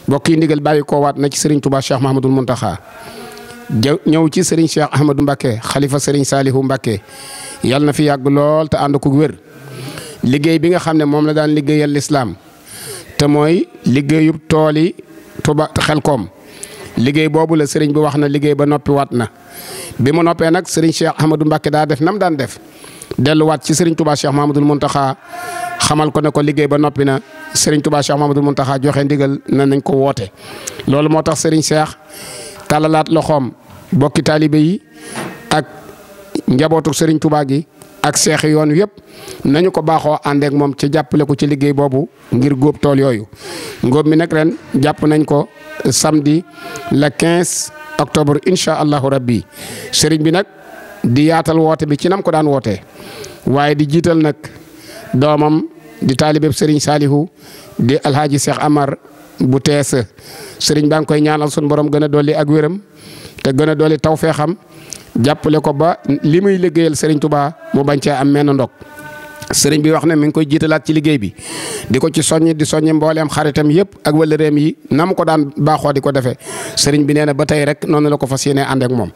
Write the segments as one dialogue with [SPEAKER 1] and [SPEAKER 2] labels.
[SPEAKER 1] mbokk yi ndigal bàyyi koo waat na ci sëriñ Touba Cheikh Mahamadul Muntaxa ñëw ci sëriñ Cheikh Ahmadou Mbacké xalifa sëriñ Salihu Mbacké yàlla na fi yàgg lool te ànd ko wér. liggéey bi nga xam ne moom la daan liggéeyal lislaam te mooy liggéeyub tooli Touba Xelkom liggéey boobu la sëriñ bi wax na liggéey ba noppi waat na bi mu noppee nag sëriñ Cheikh Ahmadou Mbacké daa def nam daan def delluwaat ci sëriñ Touba Cheikh Mahamadul Muntaxa xamal ko ne ko liggéey ba noppi na sëriñ Touba Cheikh Mahamadul Muntaxa joxe ndigal na nañ ko woote. loolu moo tax sëriñ Cheikh tàllalaat loxoom bokki taalibe yi ak njabootu sëriñ Touba gi ak seex yoon yëpp nañu ko baaxoo àndeek moom ci jàppale ko ci liggéey boobu ngir góob tool yooyu. ngóob mi nag ren jàpp nañ ko samedi le 15 octobre incha allahu rabbi sëriñ bi nag di yaatal woote bi ci nam ko daan wootee waaye di jiital nag doomam di taalibeeb sëriñ Salihu di alhaaji Cheikh Amar bu tees sëriñ baa ngi koy ñaanal sun borom gën a dolli ak wéram te gën a dolli tawfeexam jàppale ko ba li muy liggéeyal sëriñ Touba mu bañ cee am menn ndog. sëriñ bi wax ne mi ngi koy jiitalaat ci liggéey bi di ko ci soññi di soññi mbooleem xaritam yëpp ak wëllëreem yi na mu ko daan baaxoo di ko defee sëriñ bi nee na ba tey rek noonu la ko fas yéenee ànd ak moom.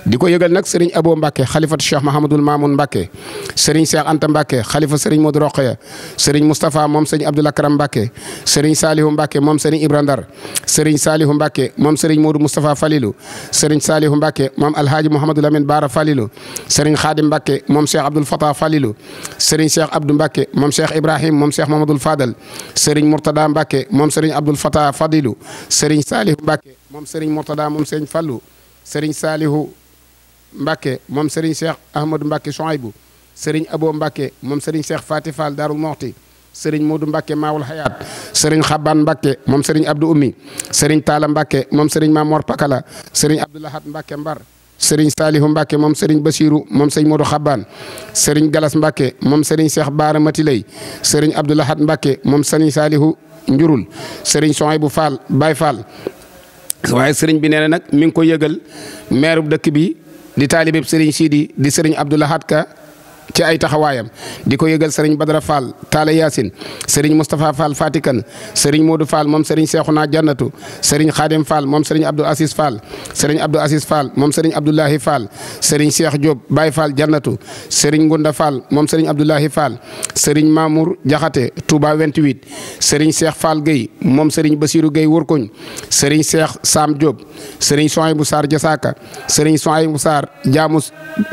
[SPEAKER 1] di ko yëgal nag sëriñ Abo Mbacké xalifatu Cheikh Mahamadul Mamoun Mbacké sëriñ Cheikh Anta Mbacké xalifa sëriñ Modou Rokhaya sëriñ Moustapha moom sëriñ Abdoul Akram Mbacké sëriñ Salihu Mbacké moom sëriñ Ibra Ndar sëriñ Salihu Mbacké moom sëriñ Modou Moustapha Falilou sëriñ Salihu Mbacké moom alhaaji Mouhamadou Lamine Bara Falilou sëriñ Khadim Mbacké moom Cheikh Abdoul Fatah Falilou sëriñ Cheikh Abdou Mbacké moom Cheikh Ibrahim moom Cheikh Mamadou Fadal sëriñ Mourtada Mbacké moom sëriñ Abdoul Fatah Fadilou sëriñ Salihu Mbacké moom sëriñ Mourtada moom sëriñ Fallou sëriñ Salihu Mbacké moom sëriñ Cheikh Ahmadou Mbacké Chouaïbou sëriñ Abo Mbacké moom sëriñ Cheikh Fati Fall Darou Mokhti sëriñ Modou Mbacké Maawul Hayat sëriñ Xaban Mbacké moom sëriñ Abdou Ummi sëriñ Talla Mbacké moom sëriñ Mamor Pakala sëriñ Abdoulahat Mbacké Mbar sëriñ Salihu Mbacké moom sëriñ Bassirou moom sëriñ Modou Xaban sëriñ Galas Mbacké moom sëriñ Cheikh Baara Matilay sëriñ Abdoulahat Mbacké moom sëriñ Salihu Njurul sëriñ Souaïbou Fall Baye Fall. waaye sëriñ bi nee na nag mi ngi ko yëgal maire bu dëkk bi di taalibeb sëriñ Sidi di sëriñ Abdoulahat Ka ci ay taxawaayam di ko yëgal sëriñ Badara Fall Talla Yacine sëriñ Moustapha Fall Fatikan sëriñ Modou Fall moom sëriñ Cheikhouna Jannatu sëriñ Khadim Fall moom sëriñ Abdou Assis Fall sëriñ Abdou Assis Fall moom sëriñ Abdoulahi Fall sëriñ Cheikh Diop Baye Fall Jannatu sëriñ Ngunda Fall moom sëriñ Abdoulahi Fall sëriñ Mamour Diakhaté Touba 28 sëriñ Cheikh Fall Gueye moom sëriñ Bassirou Gueye Wurkuñ sëriñ Cheikh Sam Diop sëriñ Souaïbou Sarr Jassaka sëriñ Souaïbou Sarr jaamu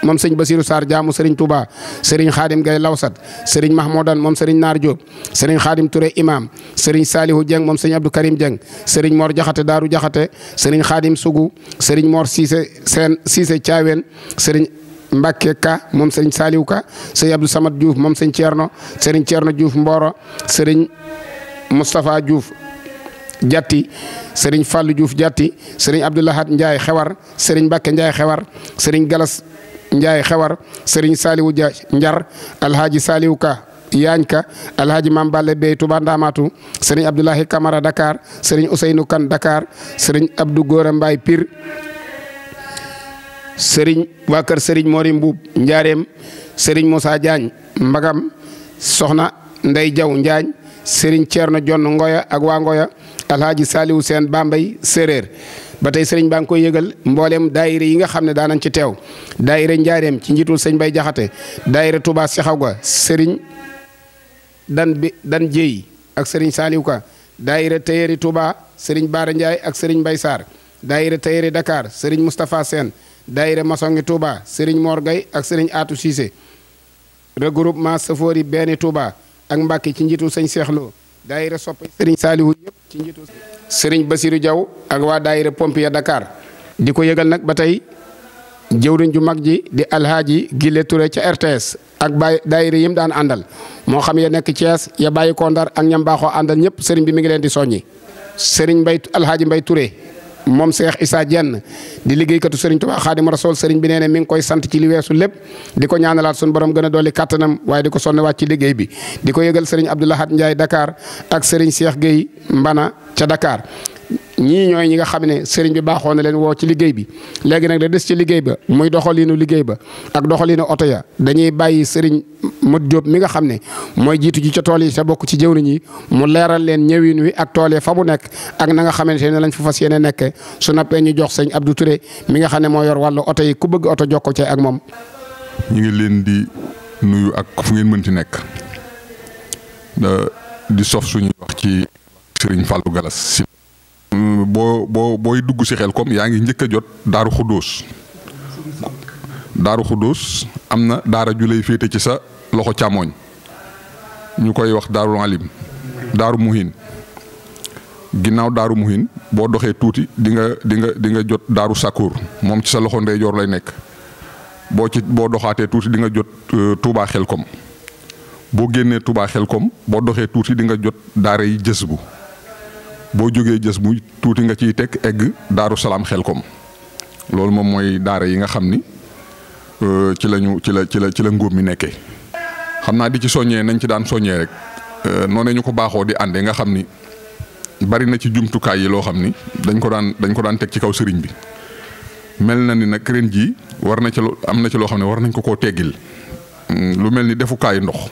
[SPEAKER 1] moom sëriñ Bassirou Sarr jaamu sëriñ Touba sëriñ Khadim Gaye Lawsat sëriñ Mahmoudan moom sëriñ Naar Diop sëriñ Khadim Touré imam sëriñ Salihu Dieng moom sëriñ Abdou Karim Dieng sëriñ Mor Diakhaté Daaru Diakhaté sëriñ Khadim Sougou sëriñ Mor Cissé Sène Cissé Thiawen sëriñ Mbacké Ka moom sëriñ Salihu Ka sëriñ Abdou Samad Diouf moom sëriñ Thierno Diouf Mboro sëriñ Moustapha Diouf Jatti sëriñ Fallou Diouf Jatti sëriñ Abdoulahat Ndiaye Xewar sëriñ Mbacké Ndiaye Xewar sëriñ Galas Ndiaye Xewar sëriñ Salihu Dia Njar alhaaji Salihu Ka Yaañ Ka alhaaji Mam Balle Bey Touba Ndamatu sëriñ Abdoulahi Camara Dakar sëriñ Ousseynou Kane Dakar sëriñ Abdou Gora Mbaye Pire sëriñ waa kër sëriñ Mori Mbuub Njaareem sëriñ Moussa Diagne Mbagam soxna Ndey Jaw Njaañ sëriñ Thierno Jonn Ngoya ak waa Ngoya alhaaji Salihu Seen Bambey Séréer ba tey sëriñ baa ngi koy yëgal mboolem daayira yi nga xam ne daanañ ci teew daayira Njaareem ci njiitul sëñ Bay Jaxate daayira Touba Sexaw ga sëriñ dan Jéey ak sëriñ Saliou Ka daayira Tayeri Touba sëriñ Baara Ndiaye ak sëriñ Mbay Sarr daayira Tayeri Dakar sëriñ Moustapha Sène daayira Masongi Touba sëriñ Mor Gay ak sëriñ Atou Cissé regroupement Safori Beeni Touba ak Mbàkke ci njiitul sëñ Seexloo daayira soppe sëriñ Salihu yëpp ci njiitu sëriñ Bassirou Diaw ak waa daayira Pompier Dakar di ko yëgal nag ba tey jëwriñ ju mag ji di alhaaji Gille Touré ca RTS ak bay daayira yim daan àndal moo xam ya nekk Thiès ya bàyyi ko Ndar ak ñam baaxoo àndal ñëpp sëriñ bi mi ngi leen di soññi sëriñ Mbay alhaaji Mbay Touré moom Cheikh Issa Dieng di liggéeykatu sëriñ Tuubaa Xaadimu Rasuul sëriñ bi nee ne mi ngi koy sant ci li weesu lépp di ko ñaanalaat suñu borom gën a dolli kattanam waaye di ko sonnewaat ci liggéey bi di ko yëgal sëriñ Abdoulahat Ndiaye Dakar ak sëriñ Cheikh Gueye Mbana ca Dakar ñii ñooy ñi nga xam ne sëriñ bi baaxoo na leen woo ci liggéey bi léegi nag da des ci liggéey ba muy doxaliinu liggéey ba ak doxaliinu oto ya dañuy bàyyi sëriñ Modou Diop mi nga xam ne mooy jiitu ji ca tool yi te bokk ci jëwriñ yi mu leeral leen ñëwin wi ak tool yi fa mu nekk ak na nga xamante ne lañ fa fas yéene nekke su nappee ñu jox sëñ Abdou Touré mi nga xam ne moo yor wàllu oto yi ku bëgg oto jokkoo ci ak moom.
[SPEAKER 2] ñu ngi leen di nuyu ak fu ngeen mënti nekk di sof suñuy wax ci sëriñ Fallou Galas si booy dugg si Xelkom yaa ngi njëkk a jot Daaru Xuddoos am na daara ju lay féete ci sa loxo càmmooñ ñu koy wax Daarul Alim Daaru Muhin ginnaaw Daaru Muhin boo doxee tuuti di nga jot Daaru Sakour moom ci sa loxo ndeyjoor lay nekk boo doxaatee tuuti di nga jot Touba Xelkom boo génnee Touba Xelkom boo doxee tuuti di nga jot daara yi jës bu boo jógee jës bu tuuti nga ciy teg egg Daaru Salaam Xelkom loolu moom mooy daara yi nga xam ni ci la ngóob mi nekkee xam naa di ci soññee nañ ci daan soññee rek noonu ñu ko baaxoo di àndee nga xam ni bari na ci jumtukaay yi loo xam ni dañ ko daan teg ci kaw sëriñ bi mel na ni nag ren jii am na ci loo xam ne war nañ ko koo teggil lu mel ni defukaayu ndox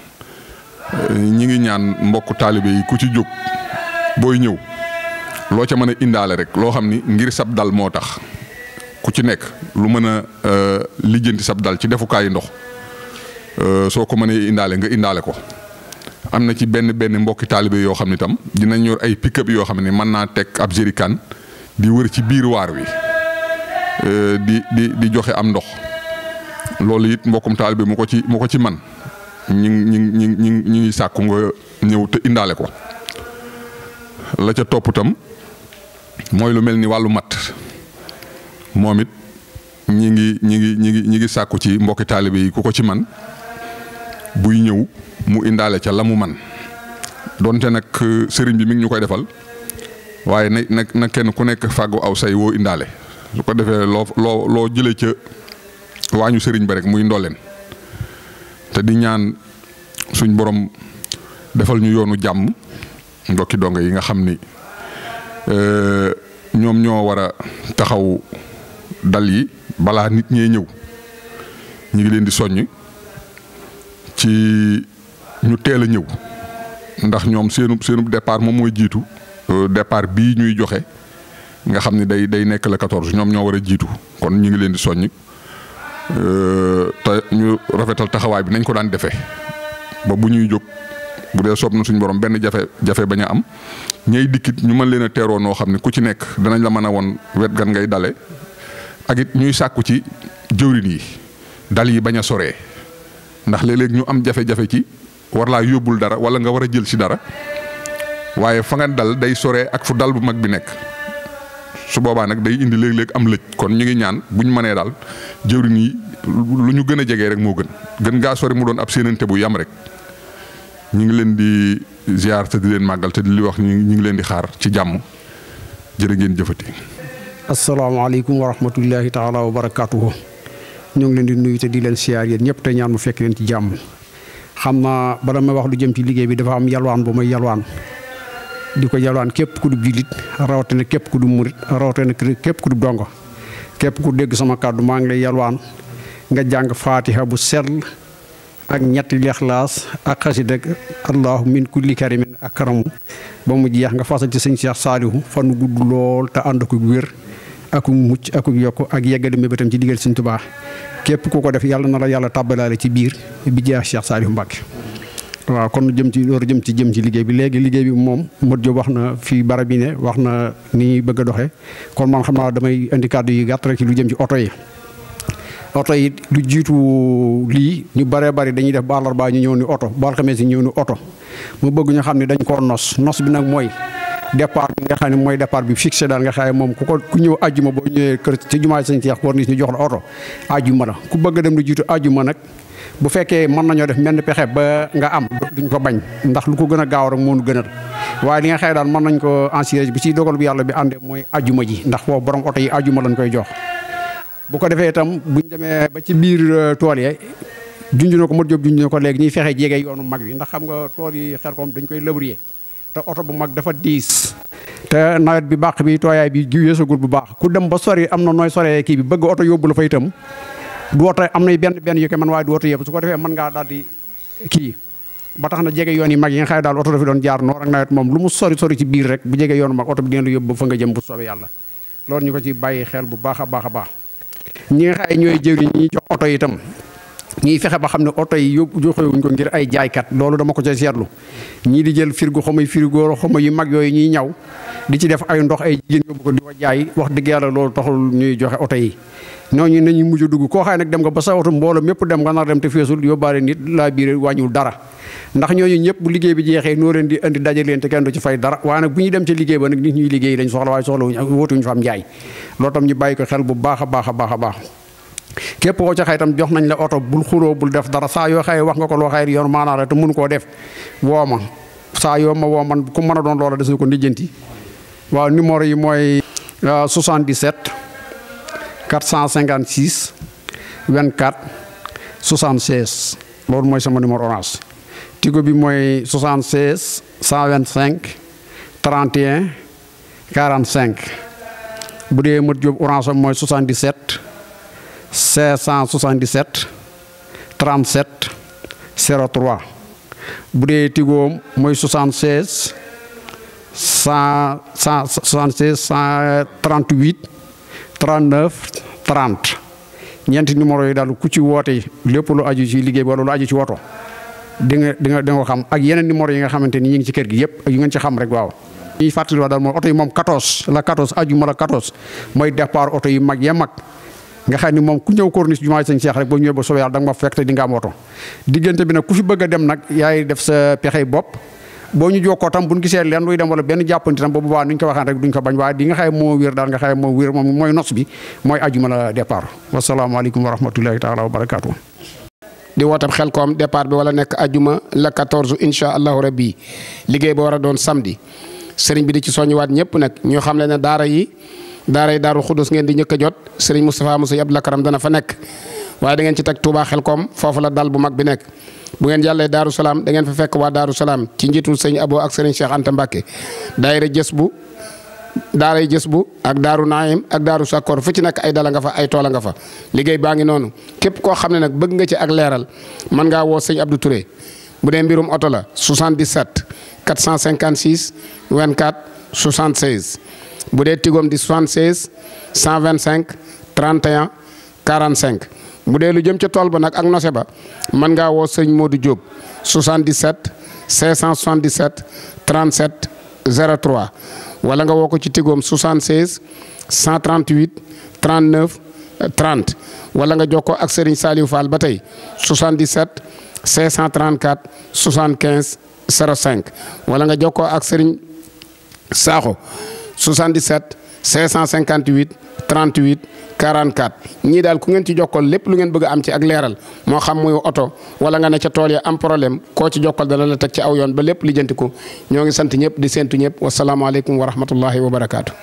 [SPEAKER 2] ñi ngi ñaan mbokk taalibe yi ku ci jóg booy ñëw loo ca mën a indaale rek loo xam ni ngir sab dal moo tax ku ci nekk lu mën a lijjanti sab dal ci defukaayu ndox soo ko mënee indaale nga indaale ko. am na ci benn mbokki taalibe yoo xam ne itam dinañ yor ay pick-up yoo xam ne mën naa teg ab jerrycan di wër ci biir waar wi di joxe am ndox loolu it mbokkum taalibe mu ko ci man ñi ngi sàkku nga ñëw te indaale ko. la ca topp itam mooy lu mel ni wàllu mat moom it ñi ngi sàkku ci mbokki taalibe yi ku ko ci man buy ñëw mu indaale ca la mu man donte nag sëriñ bi mi ngi ñu koy defal waaye na kenn ku nekk fàggu aw say woo indaale su ko defee loo jëlee ca waañu sëriñ ba rek muy ndolleen te di ñaan suñ borom defal ñu yoonu jàmm ndokki donga yi nga xam ni ñoom ñoo war a taxaw dal yi balaa nit ñee ñëw ñu ngi leen di soññ ci ñu teel a ñëw ndax ñoom seenub départ moom mooy jiitu départ bii ñuy joxe nga xam ni day nekk la 14 ñoom ñoo war a jiitu kon ñu ngi leen di soññ te ñu rafetal taxawaay bi nañ ko daan defee ba bu ñuy jóg bu dee soob na suñu borom benn jafe bañ a am ñay dikkit ñu mën leen a teeroo noo xam ne ku ci nekk danañ la mën a won wet gan ngay dale ak it ñuy sàkku ci jëwrin yi dal yi bañ a soree ndax léeg-léeg ñu am jafe-jafe ci war laa yóbbul dara wala nga war a jël ci dara waaye fa nga dal day soree ak fu dal bu mag bi nekk su boobaa nag day indi léeg-léeg am lëj kon ñu ngi ñaan buñ mënee daal jëwrin yi lu ñu gën a jegee rek moo gën ngaa sori mu doon ab séenante bu yam rek ñu ngi leen di ziar te di leen màggal te di li wax ñu ngi leen di xaar ci jàmm jërë ngeen jëfati.
[SPEAKER 3] asalaamaaleykum wa rahmatullahi taala wa barakaatuhu. ñu ngi leen di nuyu te di leen siyaar yéen ñëpp te ñaan mu fekk leen ci jàmm. xam naa bala may wax lu jëm ci liggéey bi dafa am yalwaan bu may yalwaan di ko yalwaan képp ku dub jullit rawatina képp ku dub murit rawatina képp ku dub dongo képp ku dégg sama kàddu maa ngi lay yalwaan nga jàng faatiha bu sell ak ñetti lixlaas ak xasida allahu min kulli karimin akramu ba mu jeex nga fasal ci sëñ Cheikh Saalihu fanu gudd lool te ànd ko wér ak mucc ak yokk ak yeggale mébétam ci digal sëñ Tuubaa képp ku ko def yàlla na la yàlla tàbbalaale ci biir bi jeex Cheikh Saalihu Mbàkke waaw kon jëm ci liggéey bi léegi liggéey bi moom Modou Diop wax na fii barab bi ne wax na ni ñuy bëgg a doxee kon man xam naa damay indi kàddu yi gàtt rek ci lu jëm ci oto yi. oto yi lu jiitu lii ñu bëree bëri dañuy def ba àllarba ñu ñëw ni oto ba alxames yi ñëw ni oto mu bëgg ñu xam ne dañ koo nos bi nag mooy départ bi nga xam ne mooy départ bi fixé daal nga xam ne moom ku ñëw àjjuma boo ñëwee kër ci jumaa Sëñ Seex war ñu jox la oto àjjuma la ku bëgg dem lu jiitu àjjuma nag bu fekkee mën nañoo def menn pexe ba nga am duñ ko bañ ndax lu ko gën a gaaw rek moo nu gënal waaye li nga xëy daal mën nañ ko assuré bi ci dogal bu yàlla bi àndee mooy àjjuma ji ndax foofu borom oto yi àjjuma lañ koy jox bu ko defee itam buñ demee ba ci biir tool yi junj na ko Modou Diop junj na ko léegi ñuy fexe jege yoonu mag wi ndax xam nga tool yi Xelkom dañ koy labourer te oto bu mag dafa diis te nawet bi bàq bi tooyaay bi jiw yeesagul bu baax ku dem ba sori am na nooy soree kii bi bëgg oto yóbbu la fa itam du oto am na benn yu ko man waaye du oto yëpp su ko defee mën ngaa daal di kii ba tax na jege yoon yi mag yi nga xam ne daal oto dafa doon jaar noor ak nawet moom lu mu sori ci biir rek bu jege yoonu mag oto bi dina la yóbbu fa nga jëm bu soobee yàlla loolu ñu ko ci bàyyi xel bu baax a baax a baax ñi nga xam ne ñooy jëwriñ ñi jox oto yi itam ñiy fexe ba xam ne oto yi joxewuñ ko ngir ay jaaykat loolu dama ko ca seetlu ñii di jël frigo xama yu mag yooyu ñuy ñaw di ci def ay ndox ay jigéen yóbbu ko di ko jaay wax dëgg yàlla loolu taxul ñuy joxe oto yi ñooñu nañu mujj dugg koo xaay nag dem nga ba sa oto mbooloo mépp dem nga nar dem te feesul yóbbaale nit laa biir wàññiwul dara ndax ñooñu ñëpp bu liggéey bi jeexee noo leen di indi daje leen te kenn du ci fay dara waaye nag bu ñuy dem ci liggéey ba nag nit ñuy liggéey lañ soxla waaye soxla wóotuñu fa am njaay loolu tam ñu bàyyi ko xel bu baax a baax a baax a baax képp koo ca xay tam jox nañ la oto bul xuloo bul def dara saa yoo xaye wax nga ko loo xaye yoon maanaa la te mënu koo def woo ma saa yoo ma woo man ku mën a doon loola des na ko lijjanti waaw numéro yi mooy 77 456 24 76 loolu mooy sama numéro orange tigo bi mooy 76 125 31 45 bu dee Mat Diop orange am mooy 77 577 37 03 bu dee tigoom mooy 76 138 39 30 ñeenti numéro yi daal ku ci woote lépp lu aju ci liggéey bi wala lu aju ci woto di nga xam ak yeneen numéro yi nga xamante ni ñu ngi ci kër gi yëpp ak yu ngeen ci xam rek waaw. ñuy fàttali wax daal mooy oto yi moom 14 la 14 ajuma la 14 mooy départ oto yi mag ya mag nga xam ni moom ku ñëw corniche jumaa Sëñ Cheikh rek boo ñëwee ba soobee yàlla da nga ma fekk te di nga am oto diggante bi nag ku fi bëgg a dem nag yaay def sa pexey bopp. boo ñu jokkoo tam bu ñu gisee leen luy dem wala benn jàppanti tam boobu baax nuñ ko waxee rek duñ ko bañ waaye di nga xaye moo wér daal nga xaye moo wér moom mooy nos bi mooy ajuma la départ wasalaamaaleykum wa rahmatullahi taala wa barakaatu.
[SPEAKER 1] di wootam Xelkom départ bi wala nekk ajuma la 14 incha allahu rabbi liggéey ba war a doon samedi sëriñ bi di ci soññiwaat ñëpp nag ñoo xam ne daara yi Daaru Xudus ngeen di njëkk a jot sëriñ Moustapha Moussa Abdou Lakaram dana fa nekk waaye da ngeen ci teg Touba Xelkom foofu la dal bu mag bi nekk. bu ngeen jàllee Daaru Salaam da ngeen fa fekk waa Daaru Salaam ci njiitul sëñ Abo ak sëriñ Cheikh Anta Mbacke daaray jës bu ak Daaru Naim ak Daaru Sakkoor fu ci nekk ay dala nga fa ay toola nga fa liggéey baa ngi noonu képp koo xam ne nag bëgg nga ci ak leeral mën ngaa woo sëñ Abdou Touré bu dee mbirum oto la 77 456 24 76 bu dee tigoom di 76 125 31 45 bu dee lu jëm ca tool ba nag ak nose ba mën ngaa woo sëñ Modou Diop 77 577 37 03 wala nga woo ko ci tigoom 76 138 39 30 wala nga jokkoo ak Serigne Saliou Fall ba tey 77 534 75 05 wala nga jokkoo ak Serigne Sakho 77 558 38 44 ñii daal ku ngeen ci jokkool lépp lu ngeen bëgg a am ci ak leeral moo xam muy oto wala nga ne ca tool ya am problème koo ci jokkal dana la teg ci aw yoon ba lépp lijjanti ko ñoo ngi sant ñëpp di séntu ñëpp wasalaamaaleykum wa rahmatullahi wa barakaatu.